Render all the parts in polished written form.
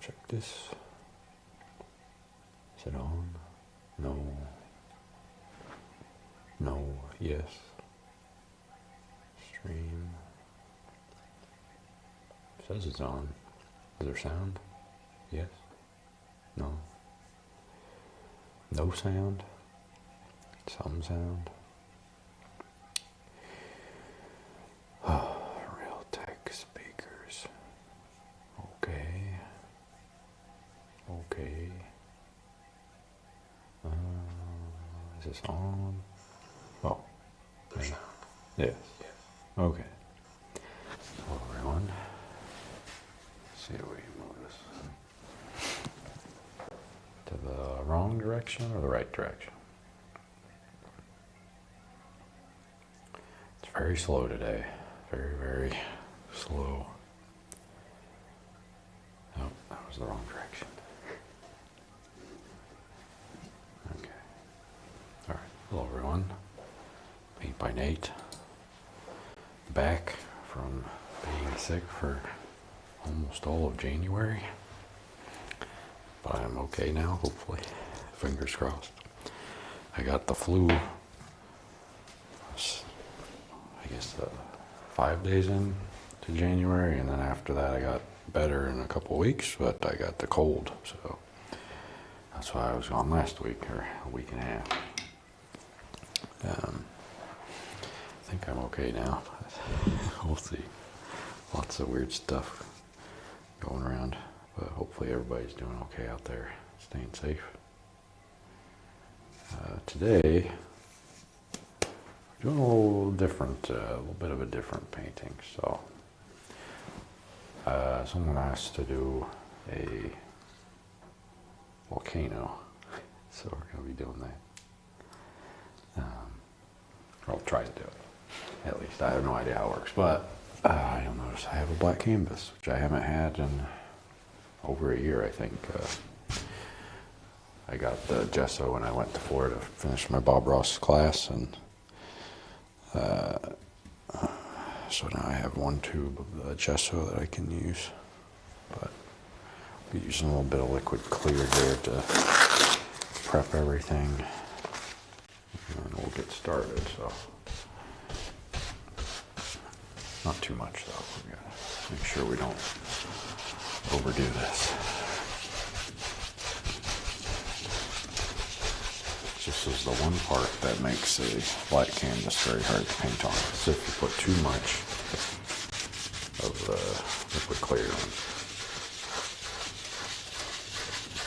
check this. Is it on? No. No. Yes. Stream. It says it's on. Is there sound? Yes. No. No sound. Some sound. Realtek speakers. Okay. Okay. Is this on? Oh. Push on. Yes. Okay. Hello everyone. See if we can move this to the wrong direction or the right direction. It's very slow today. Very, very slow. Oh, that was the wrong direction. Okay. All right. Hello everyone. Paint by Nate. Back from being sick for almost all of January. But I'm okay now, hopefully. Fingers crossed. I got the flu, I guess 5 days in to January, and then after that I got better in a couple weeks, but I got the cold, so that's why I was gone last week, or a week and a half. I think I'm okay now. We'll see. Lots of weird stuff going around, but hopefully everybody's doing okay out there, staying safe. Today, we're doing a little different, a little bit of a different painting. So, someone asked to do a volcano, so we're going to be doing that. I'll try to do it. At least I have no idea how it works, but you'll notice I have a black canvas, which I haven't had in over a year, I think. I got the gesso when I went to Florida to finish my Bob Ross class, and so now I have one tube of the gesso that I can use, but I'll be using a little bit of liquid clear here to prep everything, and we'll get started. So not too much though. We gotta make sure we don't overdo this. This is the one part that makes a black canvas very hard to paint on. So if you put too much of the liquid clear on,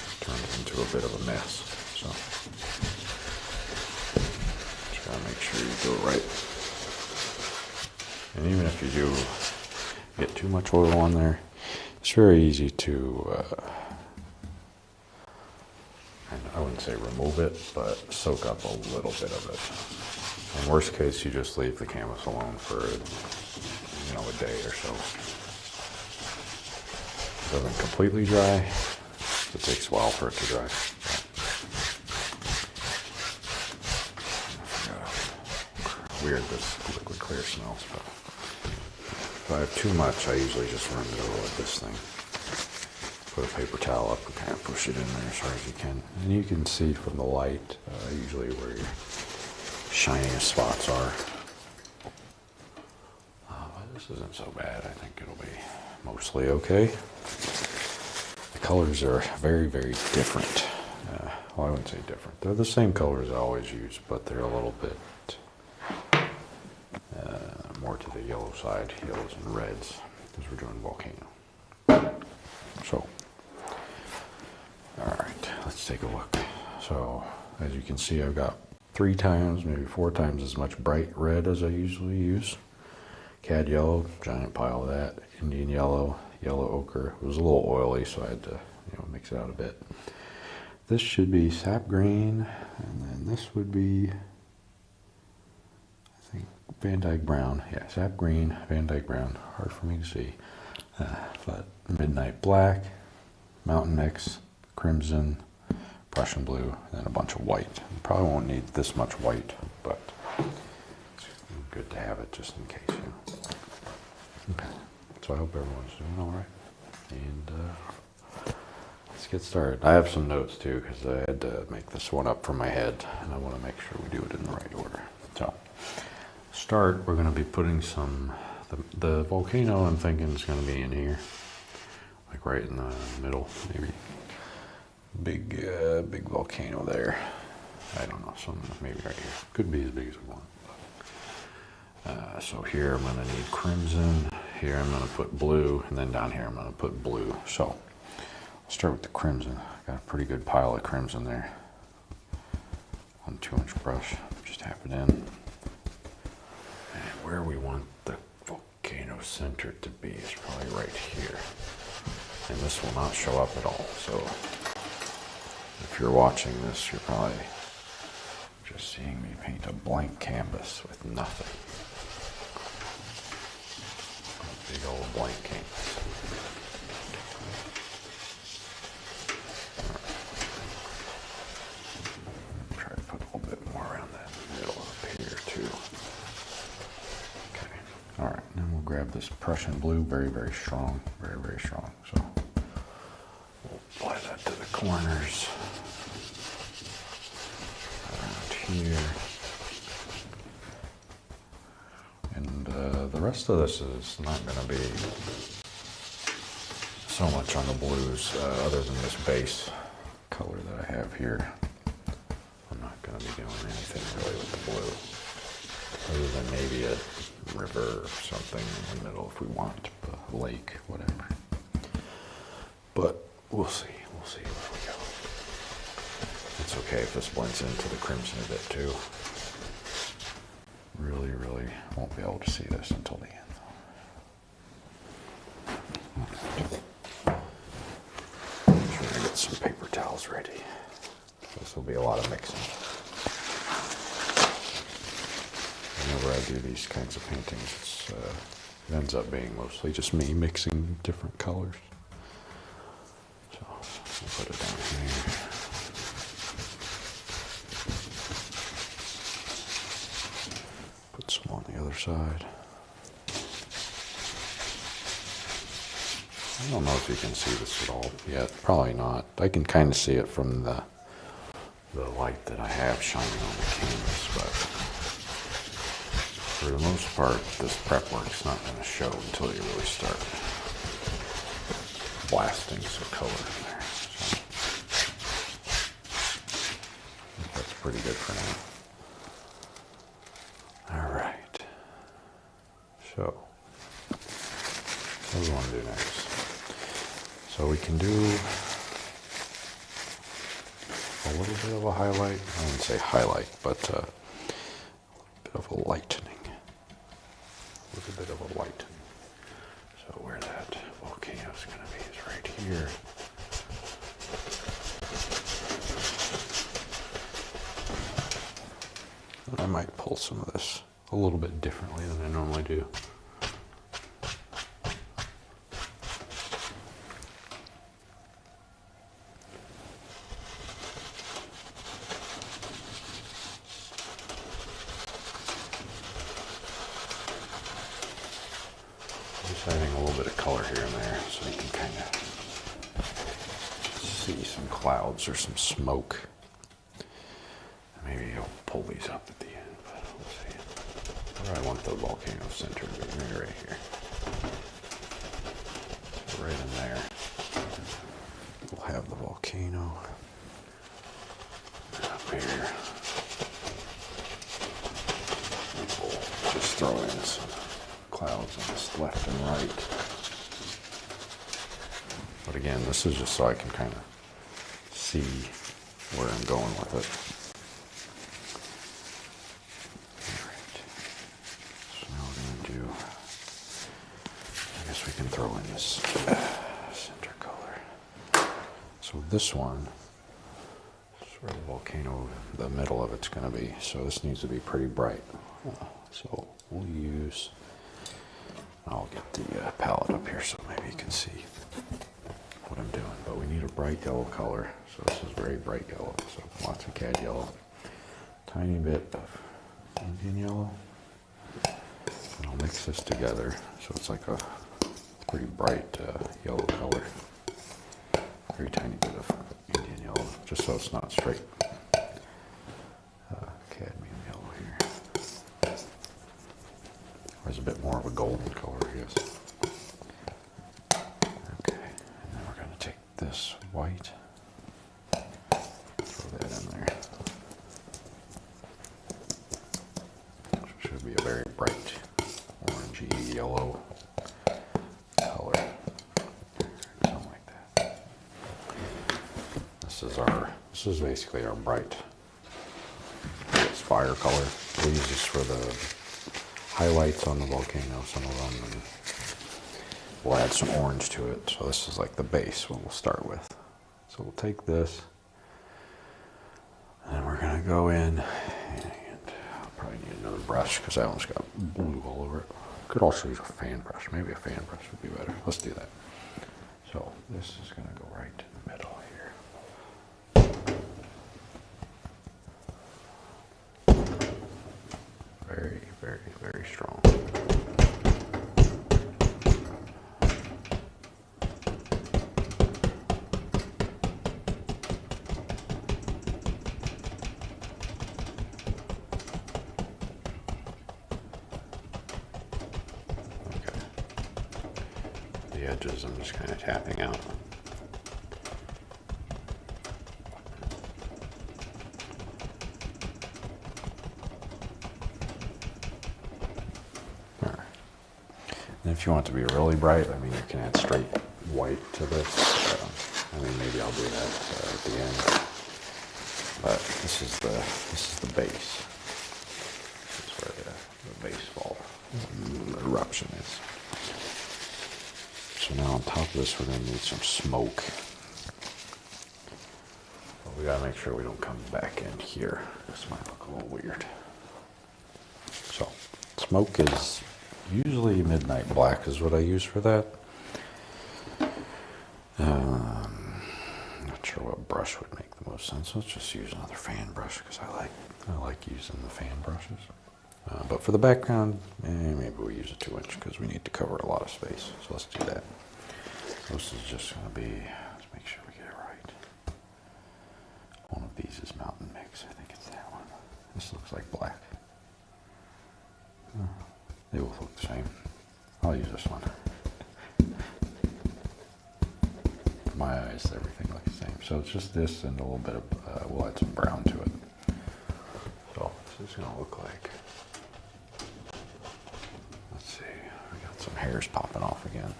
it turns into a bit of a mess. So just gotta make sure you do it right. And even if you do get too much oil on there, it's very easy to I wouldn't say remove it, but soak up a little bit of it. In worst case, you just leave the canvas alone for, a day or so. It doesn't completely dry. It takes a while for it to dry. Weird this liquid clear smells, but if I have too much, I usually just run it over with this thing. Put a paper towel up and kind of push it in there as hard as you can. And you can see from the light, usually where your shiniest spots are. But this isn't so bad. I think it'll be mostly okay. The colors are very, very different. Well, I wouldn't say different. They're the same colors I always use, but they're a little bit more to the yellow side, yellows and reds, because we're doing volcano. So, all right, let's take a look. So, as you can see, I've got 3 times, maybe 4 times as much bright red as I usually use. Cad yellow, giant pile of that. Indian yellow, yellow ochre. It was a little oily, so I had to, mix it out a bit. This should be sap green, and then this would be, I think, Van Dyke brown. Yeah, sap green, Van Dyke brown. Hard for me to see. But midnight black, mountain mix, crimson, Prussian blue, and then a bunch of white. You probably won't need this much white, but it's good to have it just in case. Okay, so I hope everyone's doing all right. And get started. I have some notes too because I had to make this one up from my head, and I want to make sure we do it in the right order. So, start. We're going to be putting some. The volcano I'm thinking is going to be in here, like right in the middle, maybe. Big volcano there. I don't know, maybe right here. Could be as big as we want. So here I'm going to need crimson. Here I'm going to put blue, and then down here I'm going to put blue. So I'll start with the crimson. I got a pretty good pile of crimson there. On a 2-inch brush, just tap it in. And where we want the volcano center to be is probably right here. And this will not show up at all. So if you're watching this, you're probably just seeing me paint a blank canvas with nothing. A big old blank canvas. Try to put a little bit more around that middle up here too. Okay. All right. Then we'll grab this Prussian blue, very, very strong, very, very strong. So we'll apply that to the corners. Here, and the rest of this is not going to be so much on the blues, other than this base color that I have here. I'm not going to be doing anything really with the blue, other than maybe a river or something in the middle if we want, a lake, whatever. But we'll see where we go. It's okay if this blends into the crimson a bit too. Really won't be able to see this until the end. I'm trying to get some paper towels ready. This will be a lot of mixing. Whenever I do these kinds of paintings, it ends up being mostly just me mixing different colors. So I'll put it down here. Some on the other side. I don't know if you can see this at all yet. Probably not. I can kind of see it from the light that I have shining on the canvas, but for the most part, this prep work's not going to show until you really start blasting some color in there. So that's pretty good for now. Alright, so what do we want to do next? So we can do a little bit of a highlight. I wouldn't say highlight, but a bit of a lightening. A little bit of a lightening. So where that volcano is going to be is right here. I might pull some of this a little bit differently than I normally do. Just adding a little bit of color here and there so you can kind of see some clouds or some smoke. Maybe I'll pull these up at the end, but we'll see. Where do I want the volcano center to be? Maybe right here. So right in there. We'll have the volcano. And up here. We'll just throw in some clouds on this left and right. But again, this is just so I can kind of see where I'm going with it. We can throw in this center color. So this one is where the volcano, the middle of it's going to be. So this needs to be pretty bright. So we'll use, I'll get the palette up here so maybe you can see what I'm doing. But we need a bright yellow color. So this is very bright yellow. So lots of cad yellow. Tiny bit of Indian yellow. And I'll mix this together so it's like a pretty bright yellow color. Very tiny bit of just so it's not straight. Cadmium yellow here. There's a bit more of a golden color, I guess. Okay, and then we're going to take this white, throw that in there. Should be a very bright orangey yellow color, something like that. This is basically our bright fire color. We'll use this for the highlights on the volcano, some of them, and we'll add some orange to it. So this is like the base, what we'll start with. So we'll take this, and we're gonna go in, and I'll probably need another brush because that one's got blue all over it. Could also use a fan brush. Maybe a fan brush would be better. Let's do that. So this is gonna go right in the middle here. Very, very, very strong. Okay. The edges I'm just kind of tapping out. And if you want it to be really bright, I mean, you can add straight white to this. I mean, maybe I'll do that at the end. But this is the base. This is where the base fall eruption is. So now on top of this, we're going to need some smoke. But we got to make sure we don't come back in here. This might look a little weird. So smoke is usually midnight black is what I use for that. Not sure what brush would make the most sense. Let's just use another fan brush because I like using the fan brushes. But for the background, maybe we'll use a 2-inch because we need to cover a lot of space. So let's do that. This is just going to be, let's make sure we get it right. One of these is Mountain Mix. I think it's that one. This looks like black. They both look the same. I'll use this one. For my eyes, everything looks the same. So it's just this and a little bit of, we'll add some brown to it. So this is going to look like, let's see, we got some hairs popping off again.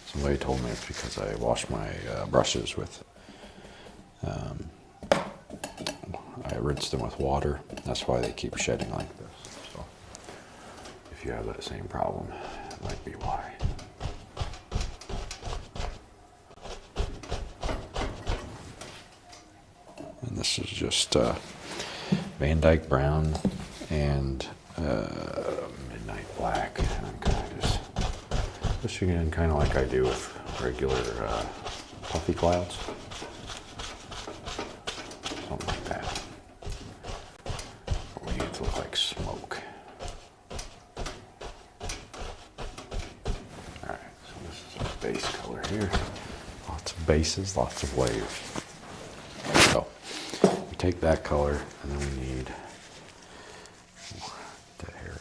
Somebody told me it's because I wash my brushes with, I rinse them with water. That's why they keep shedding like this. So if you have that same problem, it might be why. And this is just Van Dyke Brown and Midnight Black. And I'm kind of just pushing in kind of like I do with regular puffy clouds. Something like that. We need it to look like smoke. Alright, so this is our base color here. Lots of bases, lots of waves. So we take that color and then we need that hair.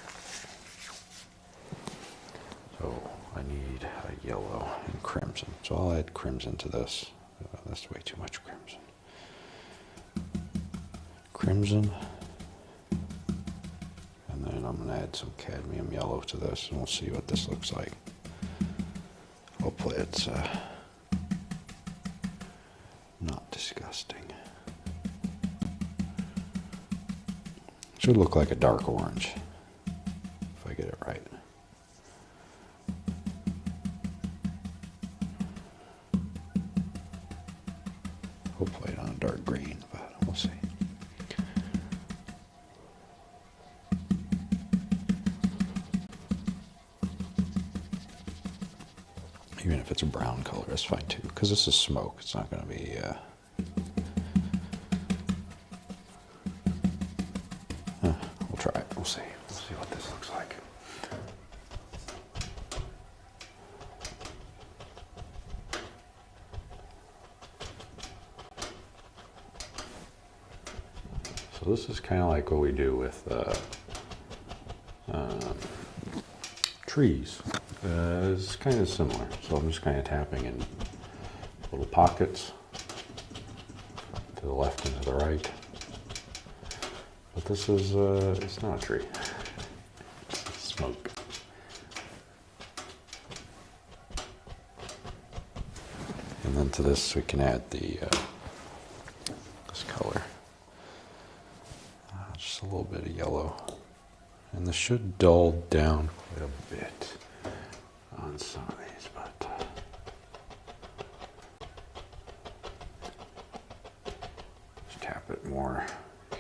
So I need a yellow and crimson. So I'll add crimson to this. That's way too much crimson. Crimson. And then I'm going to add some cadmium yellow to this and we'll see what this looks like. Hopefully it's not disgusting. Should look like a dark orange if I get it right. Hopefully not a dark green, but we'll see. Even if it's a brown color, that's fine too, because this is smoke. It's not going to be... we'll try it. We'll see. We'll see what this looks like. So this is kind of like what we do with trees. It's kind of similar. So I'm just kind of tapping in little pockets to the left and to the right. But this is, it's not a tree. It's smoke. And then to this we can add the this color. Just a little bit of yellow. And this should dull down quite a bit on some of these, but just tap it more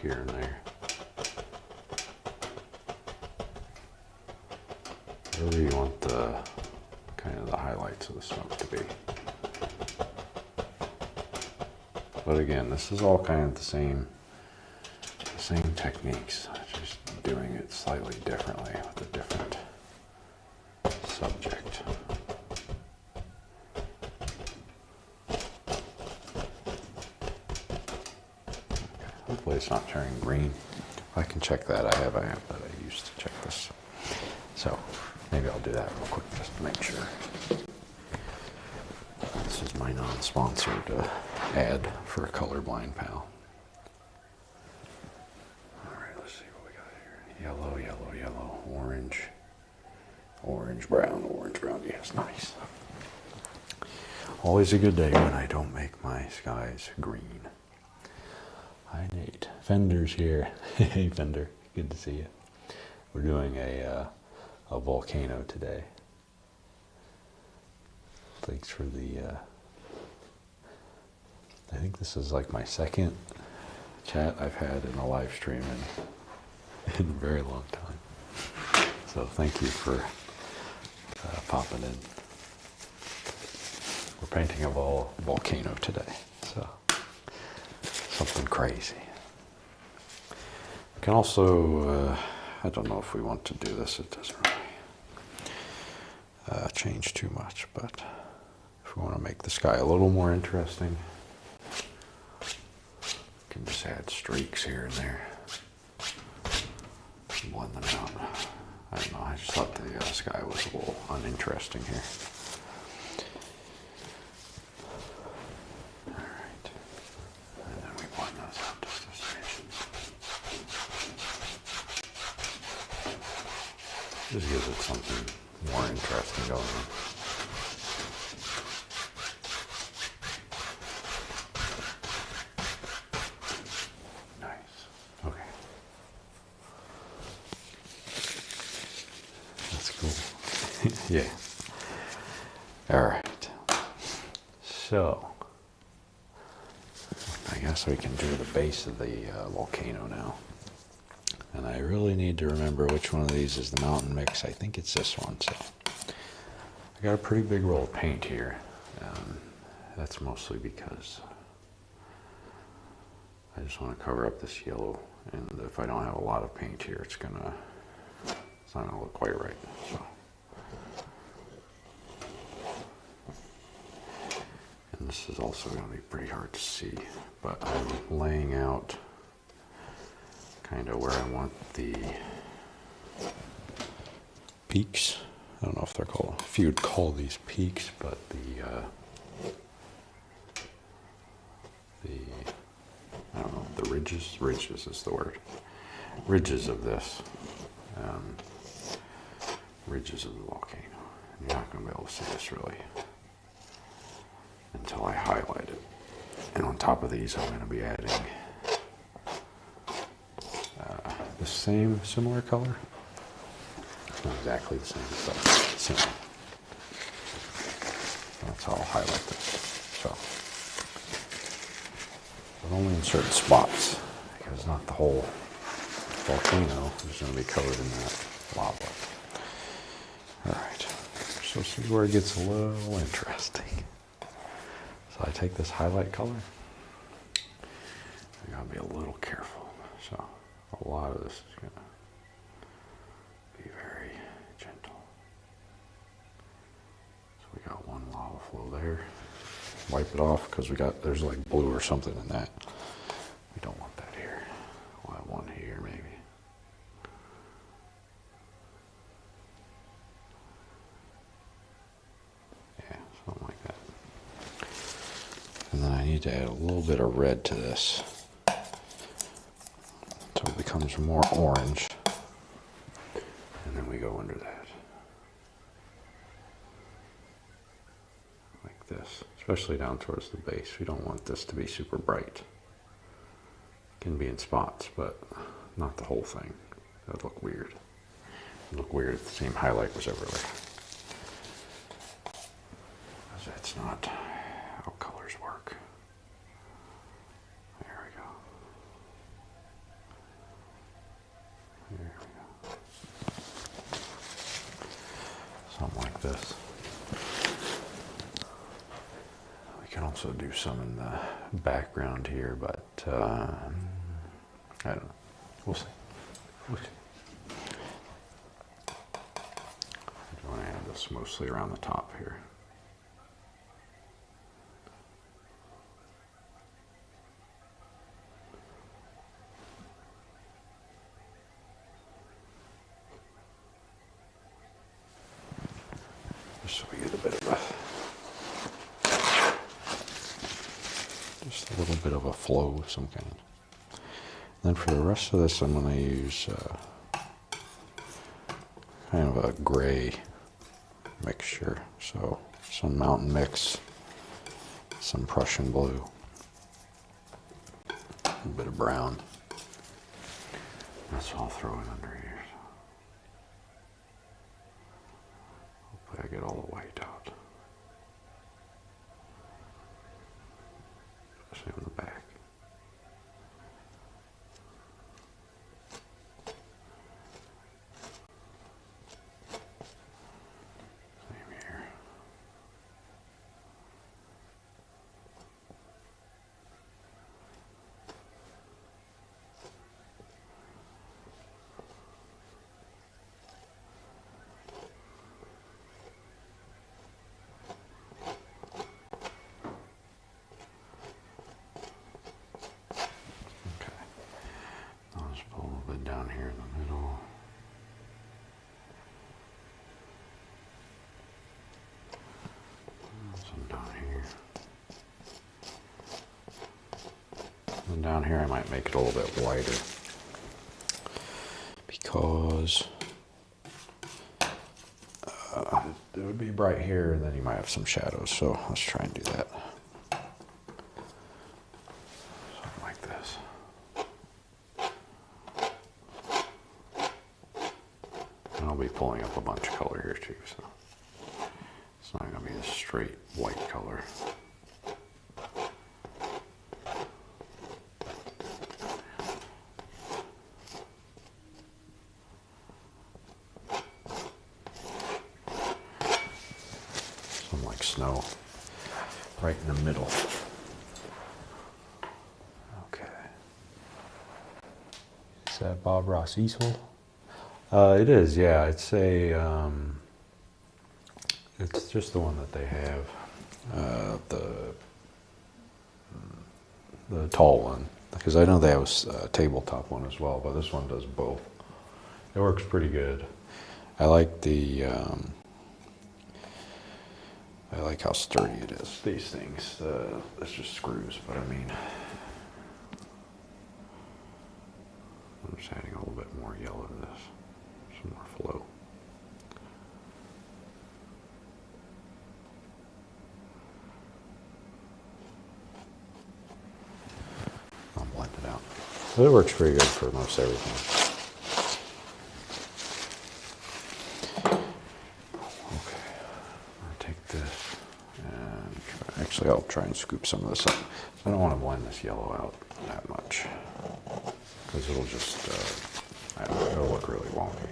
here and there. Wherever you want the kind of the highlights of the smoke to be. But again, this is all kind of the same techniques, just doing it slightly differently with a different subject. Hopefully it's not turning green. I can check that. I have, but I used to check this. So maybe I'll do that real quick just to make sure. This is my non-sponsored ad for a colorblind pal. All right, let's see what we got here. Yellow, yellow, yellow, orange, orange, brown, orange, brown. Yes, nice. Always a good day when I don't make my skies green. Hi, Nate. Fender's here. Hey, Fender. Good to see you. We're doing a volcano today. Thanks for the, I think this is like my second chat I've had in a live stream in a very long time. So thank you for popping in. We're painting a volcano today, so something crazy. We can also, I don't know if we want to do this, it doesn't really change too much, but if we want to make the sky a little more interesting, we can just add streaks here and there, blend them out. I don't know, I just thought the sky was a little uninteresting here. All right, and then we blend those out just a smidge. Just gives it something more interesting going on. Nice. Okay. That's cool. Yeah. All right. So, I guess we can do the base of the volcano now. And I really need to remember which one of these is the mountain mix. I think it's this one. So I got a pretty big roll of paint here. That's mostly because I just want to cover up this yellow. And if I don't have a lot of paint here, it's not gonna look quite right. So. And this is also going to be pretty hard to see, but I'm laying out kind of where I want the peaks. I don't know if they're called, if you'd call these peaks, but I don't know, the ridges is the word. Ridges of this, ridges of the volcano. You're not going to be able to see this really until I highlight it. And on top of these, I'm going to be adding the same, similar color. Not exactly the same, but similar. That's how I'll highlight this. So, but only in certain spots, because not the whole volcano is going to be covered in that lava. All right, so this is where it gets a little interesting. So I take this highlight color. I gotta be a little careful. So a lot of this is gonna be very gentle. So we got one lava flow there. Wipe it off because there's like blue or something in that. We don't want that here. We'll have need to add a little bit of red to this so it becomes more orange. And then we go under that. Like this, especially down towards the base. We don't want this to be super bright. It can be in spots, but not the whole thing. That would look weird. It would look weird if the same highlight was everywhere. That's not how colors work. There we go. There we go. Something like this. We can also do some in the background here, but I don't know. We'll see. We'll see. I want to add this mostly around the top here. So we get a bit of just a little bit of a flow of some kind. Then for the rest of this, I'm going to use kind of a gray mixture. So some Mountain Mix, some Prussian blue, a bit of brown. That's all I'll throw in under here. I get all the white out, especially on the back. Same here. Down here in the middle. Some down here. And down here I might make it a little bit whiter because it would be bright here and then you might have some shadows. So let's try and do that. Something like this. I'll be pulling up a bunch of color here too, so it's not going to be a straight white color. Something like snow right in the middle. Okay. Is that Bob Ross easel? It is, yeah. It's it's just the one that they have, the tall one, because I know they have a tabletop one as well, but this one does both. It works pretty good. I like I like how sturdy it is. These things, it's just screws, but I mean, I'm just adding a little bit more yellow to this. Some more flow. I'll blend it out. But it works pretty good for most everything. Okay, I'll take this and actually I'll try and scoop some of this up. I don't want to blend this yellow out that much because it'll just, I don't know, it'll look really wonky.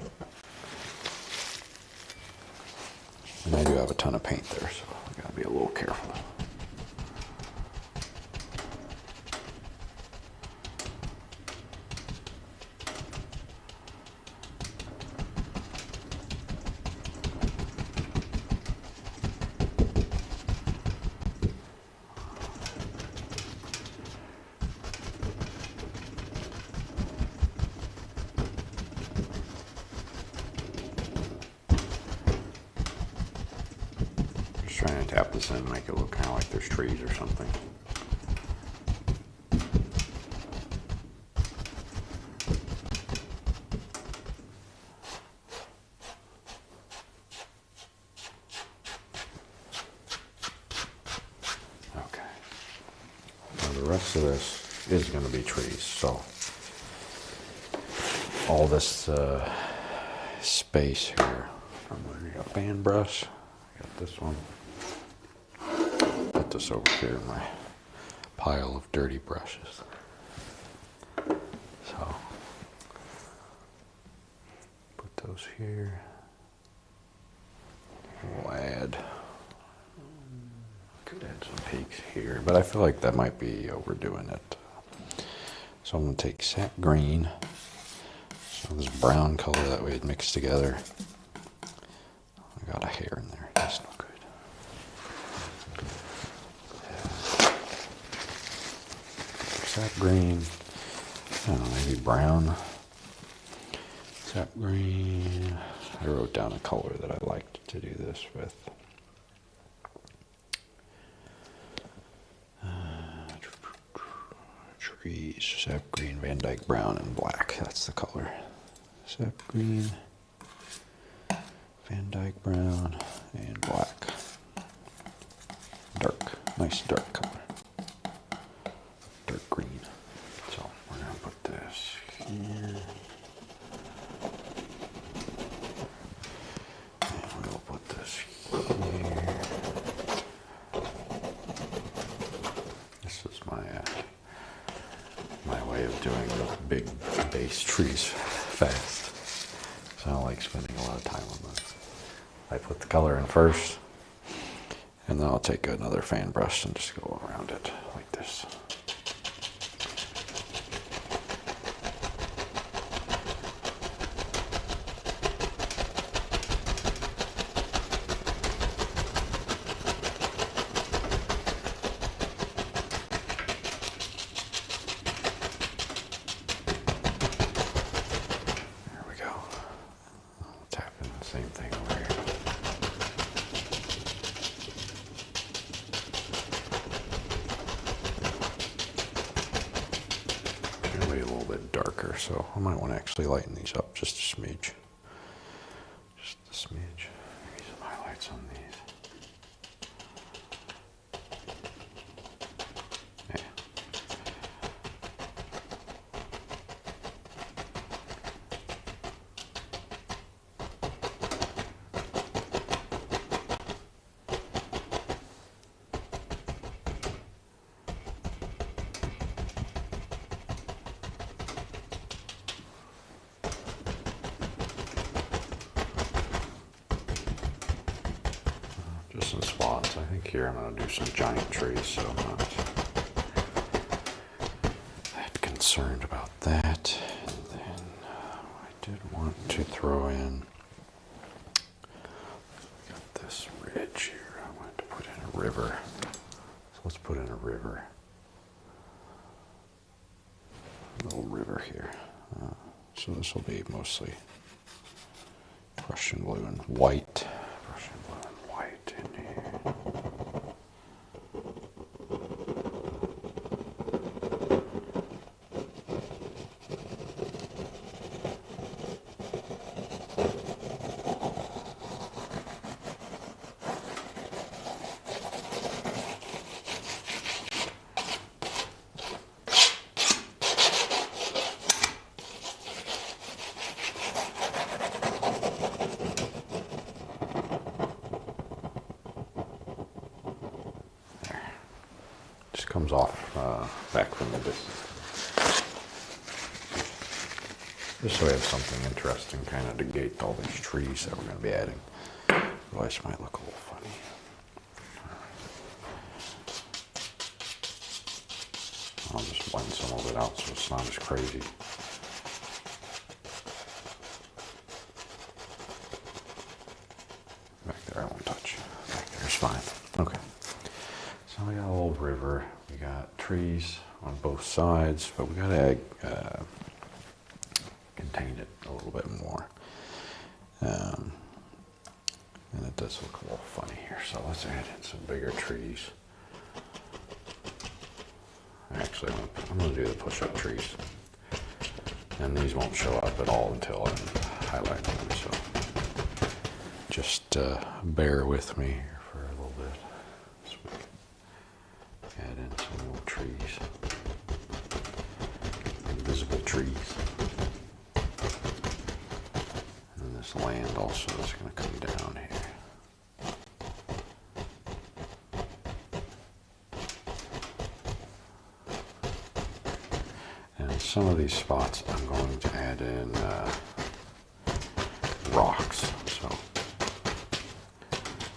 And I do have a ton of paint there, so I gotta be a little careful. Trying to tap this in and make it look kind of like there's trees or something. the rest of this is going to be trees. So all this space here. I got a fan brush. I got this one. Put this over here in my pile of dirty brushes. So put those here. We'll add. Could add some peaks here, but I feel like that might be overdoing it. So I'm going to take sap green, so this brown color that we had mixed together. I got a hair in there. That's no good. Sap green. I don't know, maybe brown. Sap green. I wrote down a color that I liked to do this with. Trees, sap green, Van Dyke brown, and black. That's the color. Sap green, Van Dyke brown, and black. Dark, nice dark color. Dark green. So we're gonna put this here. And we'll put this here. This is my way of doing the big base trees fast. So I don't like spending a lot of time on this. I put the color in first, and then I'll take another fan brush and just go around it like this. Same thing over here. Maybe a little bit darker, so I might want to actually lighten these up just a smidge. Just a smidge. Maybe some highlights on these. Yeah. Just some spots. I think here I'm going to do some giant trees, so I'm not that concerned about that. And then I did want to throw in, got this ridge here. I wanted to put in a river. So let's put in a river. A little river here. So this will be mostly Prussian blue and white. Prussian blue and white in here. Just comes off back from the distance. Just so we have something interesting kind of to gate all these trees that we're going to be adding. Otherwise it might look a little funny. I'll just blend some of it out so it's not as crazy. Back there I won't touch. Back there's fine. Okay. So we got a little river, we got trees on both sides, but we got to contain it a little bit more. And it does look a little funny here, so let's add in some bigger trees. Actually, I'm going to do the push-up trees. And these won't show up at all until I'm highlighting them, so just bear with me here for a little bit. So we can add in some more trees. trees. Invisible trees. And this land also is going to come down here. And some of these spots I'm going to add in rocks. So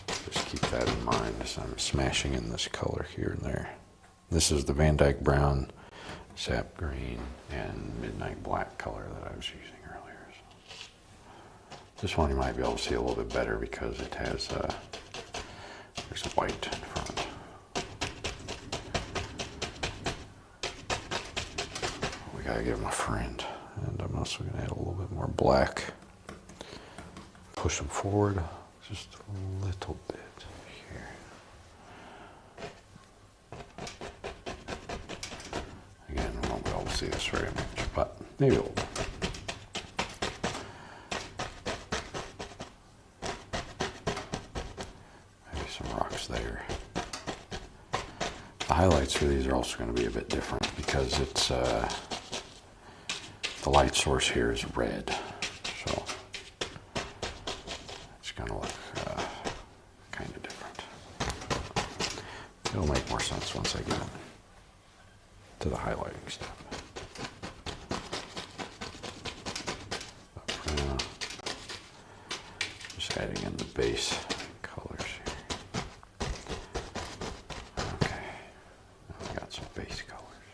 just keep that in mind as I'm smashing in this color here and there. This is the Van Dyke Brown, Sap Green, and Midnight Black color that I was using earlier. So this one you might be able to see a little bit better because it has there's white in front. We gotta give him a friend, and I'm also gonna add a little bit more black. Push him forward just a little bit here. Again, we won't be able to see this very much, but maybe a little bit. Maybe some rocks there. The highlights for these are also going to be a bit different because it's the light source here is red, so it's going to look kind of different. It'll make more sense once I get to the highlighting step. But for now, just adding in the base colors here. Okay, now we got some base colors.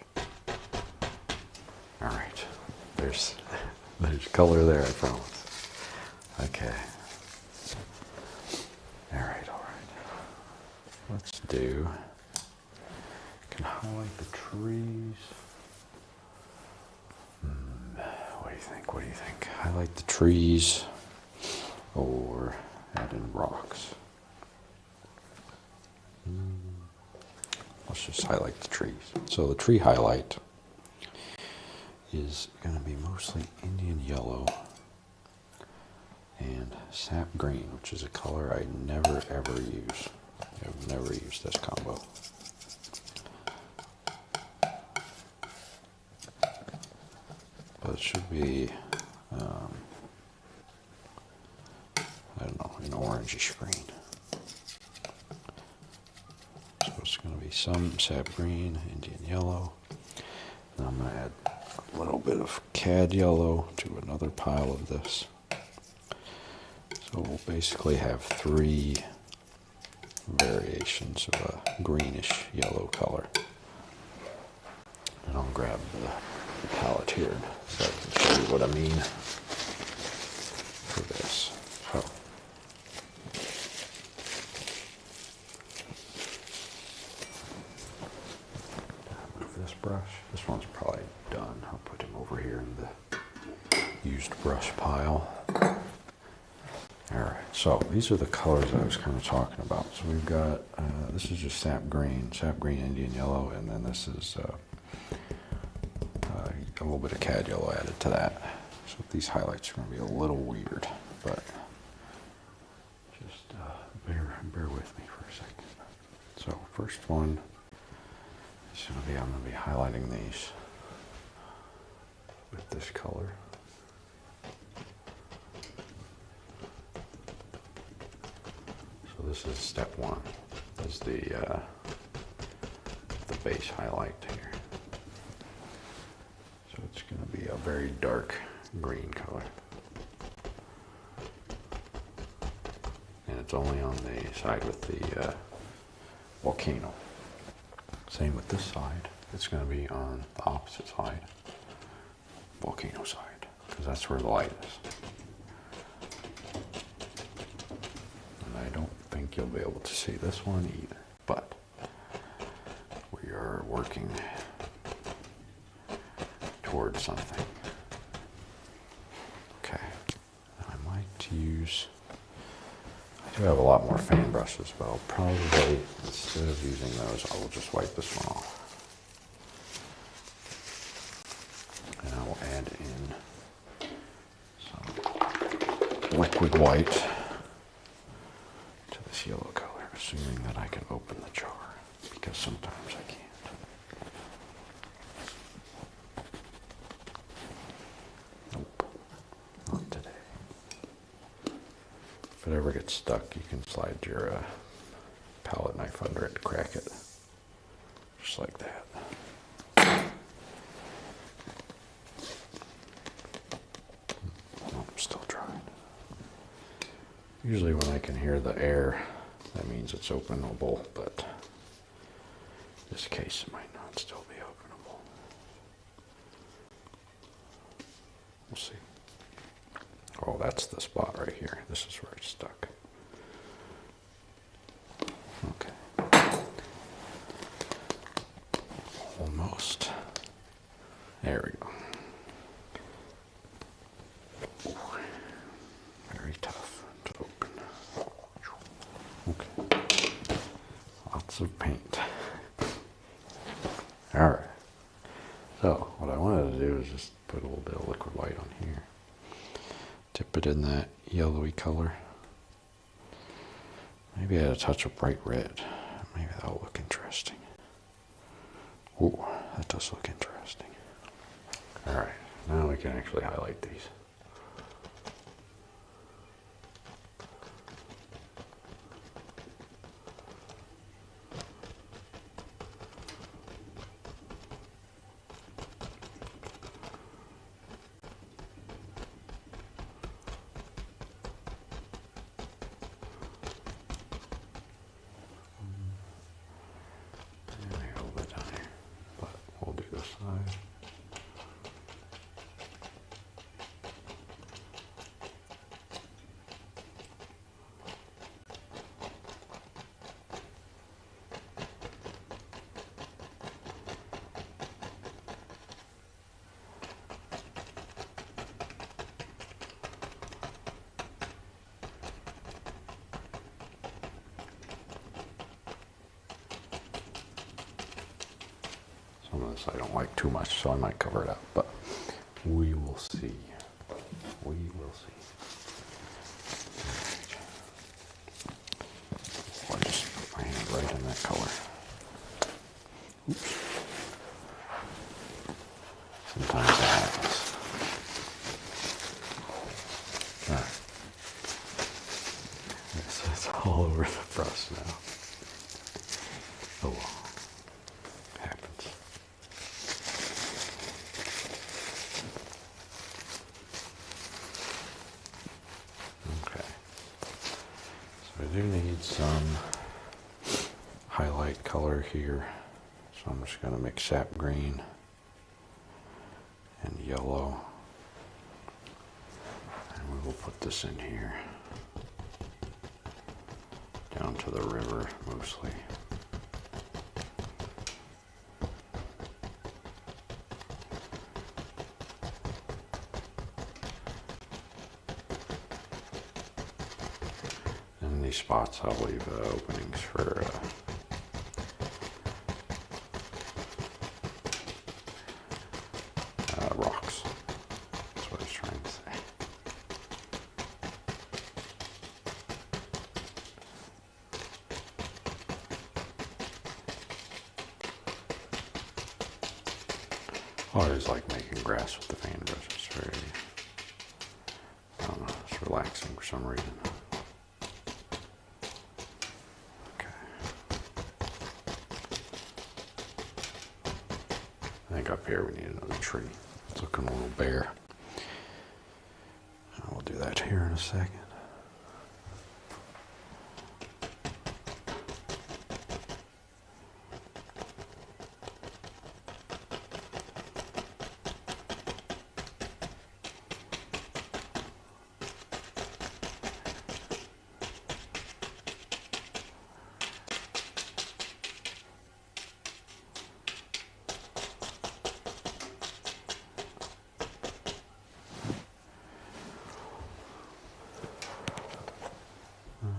All right, there's color there, I promise. Okay. All right. Let's do. Can highlight the trees. What do you think? What do you think? Highlight the trees or add in rocks? Let's just highlight the trees. So the tree highlight is going to be mostly Indian yellow and sap green, which is a color I never ever use. I've never used this combo. But it should be, I don't know, an orangish green. So it's going to be some sap green, Indian yellow. And I'm going to add a little bit of cad yellow to another pile of this. So we'll basically have 3 variations of a greenish yellow color. And I'll grab the palette here so I can show you what I mean for this. So move this brush. This one's probably done. I'll put him over here in the used brush pile. All right, so these are the colors I was kind of talking about. So we've got, this is just sap green, Indian yellow, and then this is a little bit of cad yellow added to that. So these highlights are going to be a little weird, but just bear with me for a second. So first one is going to be, I'm going to be highlighting these with this color. So this is step 1. Is the base highlight here. So it's going to be a very dark green color. And it's only on the side with the volcano. Same with this side. It's going to be on the opposite side, volcano side, because that's where the light is. And I don't think you'll be able to see this one either, but we are working towards something. Okay, I might use, I do have a lot more fan brushes, but I'll probably, instead of using those, I will just wipe this one off. And I will add in some liquid white to this yellow color, assuming that I can open the jar, because sometimes I can't. If it ever gets stuck, you can slide your palette knife under it to crack it. Just like that. Oh, I'm still drying. Usually when I can hear the air, that means it's openable, but in this case it might not still be openable. We'll see. Oh, that's the spot right here. This is where it's stuck. Okay. Almost. There we go. Very tough to open. Okay. Lots of paint. All right. So what I wanted to do is just put a little bit of liquid white on here. Dip it in that yellowy color. Maybe add a touch of bright red. Maybe that'll look interesting. Ooh, that does look interesting. All right, now we can actually highlight these. Maybe a little bit down here, but we'll do this side. Some of this I don't like too much, so I might cover it up, but we will see. We will see. I'll just put my hand right in that color. Oops. Sometimes that happens. All right. It's all over the brush now. Oh well. Happens. Okay. So I do need some highlight color here. So I'm just going to mix sap green and yellow. And we will put this in here. Down to the river mostly. And these spots I'll leave openings for rocks. That's what I was trying to say. I always like making grass with the fan brush. It's very, I don't know, it's relaxing for some reason. Okay. I think up here we need another tree. It's looking a little bare. We'll do that here in a second.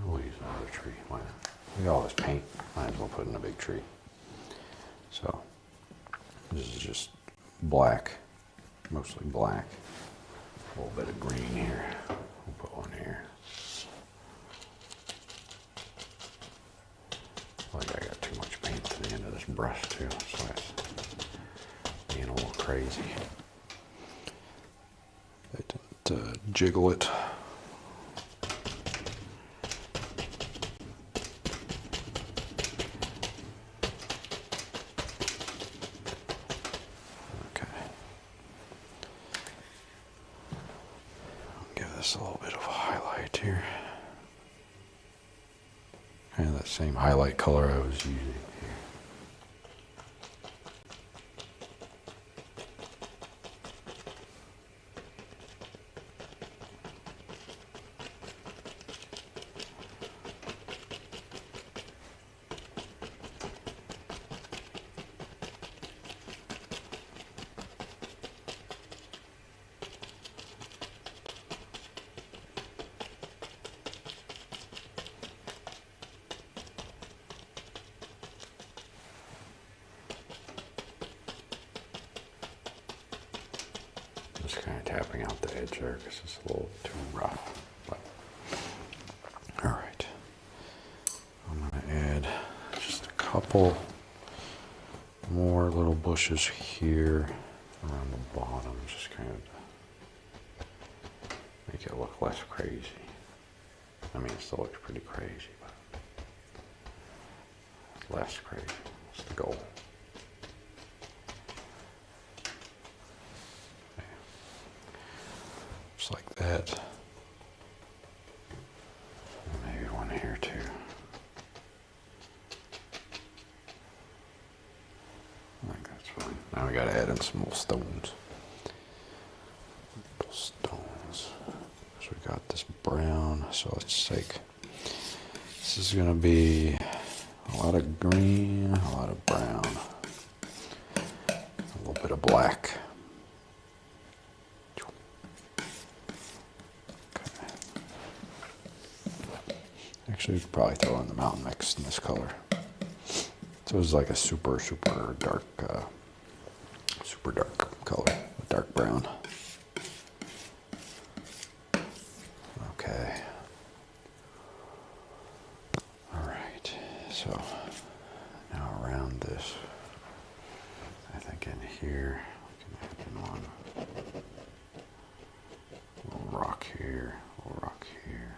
We'll use another tree. Why not? We got all this paint. Might as well put in a big tree. So this is just black, mostly black. A little bit of green here. We'll put one here. Like I got too much paint to the end of this brush too, so it's being a little crazy. I didn't jiggle it. this a little bit of a highlight here. Kind of that same highlight color I was using here. Just kind of tapping out the edge there because it's a little too rough. But, all right, I'm going to add just a couple more little bushes here around the bottom, just kind of make it look less crazy. I mean, it still looks pretty crazy, but less crazy. That's the goal. Just like that. Maybe one here too. I think that's fine. Now we got to add in some little stones. Little stones. So we got this brown. So let's take. This is going to be a lot of green, a lot of brown, a little bit of black. Actually, we could probably throw in the mountain mix in this color. So it's like a super dark color, a dark brown. Okay. All right. So now around this, I think in here we can add one. A little rock here, a little rock here.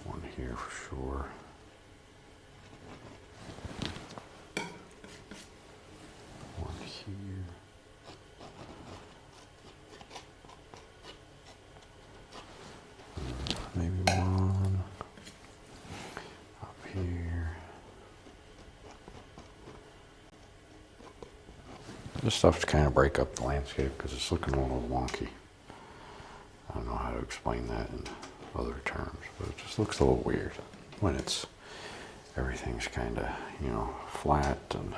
One here for sure. One here. Maybe one up here. This stuff to kind of break up the landscape because it's looking a little wonky. I don't know how to explain that in other terms, but it just looks a little weird when it's everything's kind of, you know, flat and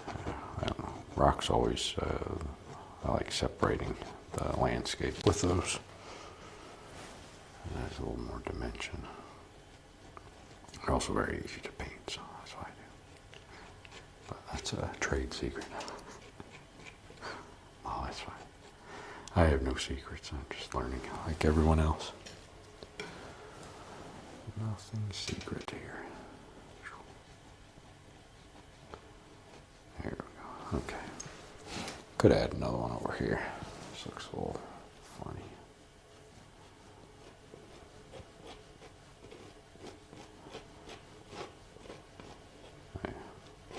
I don't know. Rocks always I like separating the landscape with those. There's a little more dimension. They're also very easy to paint, so that's why I do. But that's a trade secret. Oh, that's fine. I have no secrets. I'm just learning like everyone else. Nothing secret here. There we go. Okay. Could add another one over here. This looks a little funny.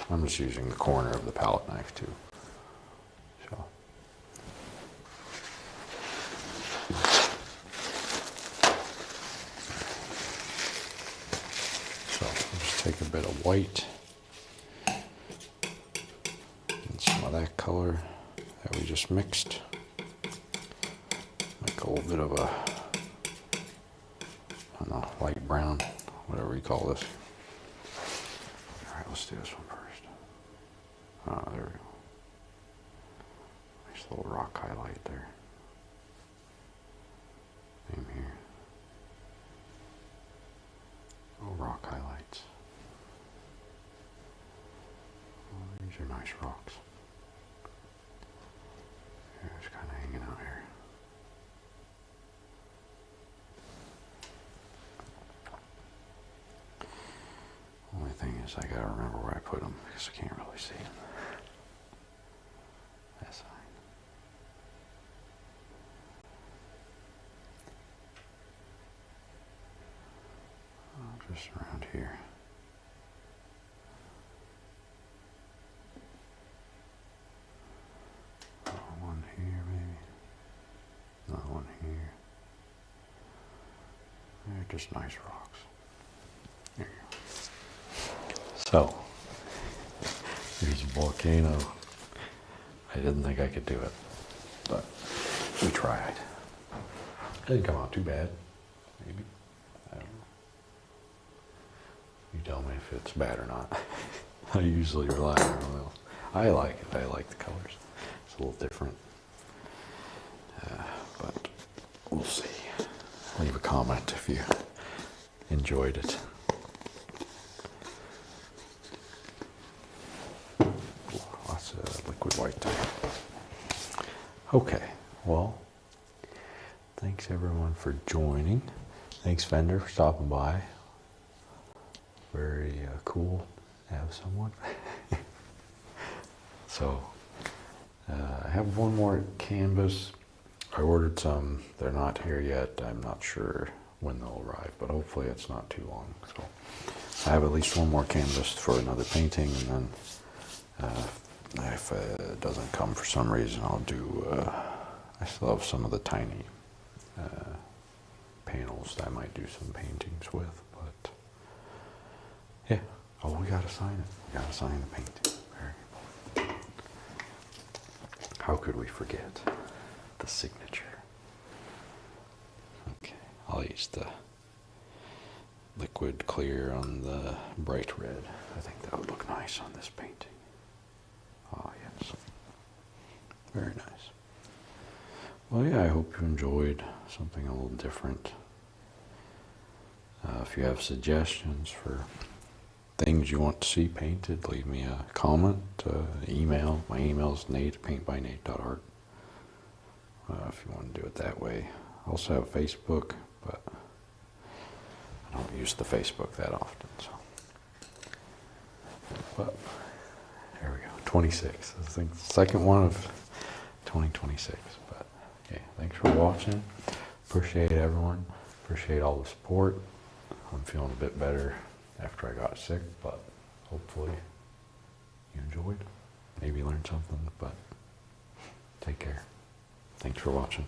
I'm just using the corner of the palette knife too. So. So I'll just take a bit of white and some of that color that we just mixed. Make a little bit of a, I don't know, light brown, whatever you call this. All right, let's do this one first. Oh, there we go. Nice little rock highlight there. Same here. Oh, rock highlights. Oh, these are nice rocks. Yeah, it's kind of hanging out here. Only thing is I gotta remember where I put them because I can't really see them. That's fine. Oh, just around here. Oh, one here maybe. just nice rocks. There you go. So, here's a volcano. I didn't think I could do it, but we tried. It didn't come out too bad, maybe. I don't know. You tell me if it's bad or not. I usually rely on everyone else. I like it. I like the colors. It's a little different. But we'll see. Leave a comment if you enjoyed it. Lots of liquid white tile. Okay, well, thanks everyone for joining. Thanks Fender for stopping by. Very cool to have someone. So, I have one more canvas. I ordered some. They're not here yet. I'm not sure when they'll arrive, but hopefully it's not too long. So, I have at least one more canvas for another painting, and then if it doesn't come for some reason, I'll do, I still have some of the tiny panels that I might do some paintings with, but yeah. Oh, we gotta sign it. We gotta sign the painting. Very. How could we forget the signature? Okay, I'll use the liquid clear on the bright red. I think that would look nice on this painting. Ah, yes. Very nice. Well, yeah, I hope you enjoyed something a little different. If you have suggestions for things you want to see painted, leave me a comment, email. My email is nate@paintbynate.art. If you want to do it that way. I also have Facebook, but I don't use the Facebook that often. So, but there we go. 26. I think the second one of 2026. But yeah, thanks for watching. Appreciate everyone. Appreciate all the support. I'm feeling a bit better after I got sick, but hopefully you enjoyed. Maybe learned something, but take care. Thanks for watching.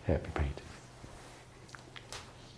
Happy painting.